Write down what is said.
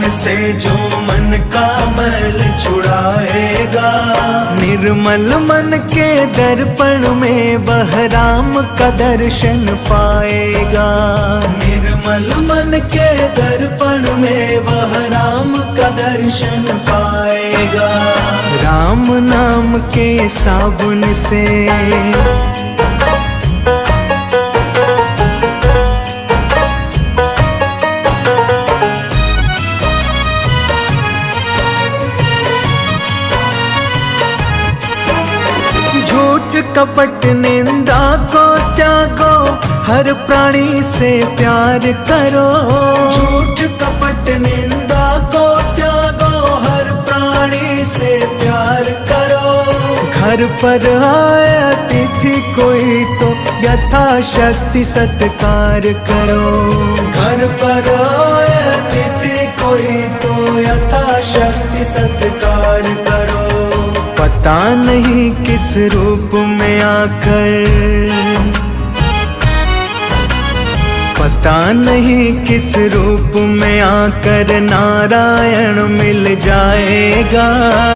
साबुन से जो मन का मैल छुड़ाएगा। निर्मल मन के दर्पण में वह राम का दर्शन पाएगा। निर्मल मन के दर्पण में वह राम का दर्शन पाएगा। राम नाम के साबुन से झूठ कपट निंदा को त्यागो, हर प्राणी से प्यार करो। झूठ कपट निंदा को त्यागो, हर प्राणी से प्यार करो। घर पर आए अतिथि कोई तो यथाशक्ति सत्कार करो। घर पर आए अतिथि कोई तो यथाशक्ति सत्कार करो। पता नहीं किस रूप में आकर, पता नहीं किस रूप में आकर नारायण मिल जाएगा।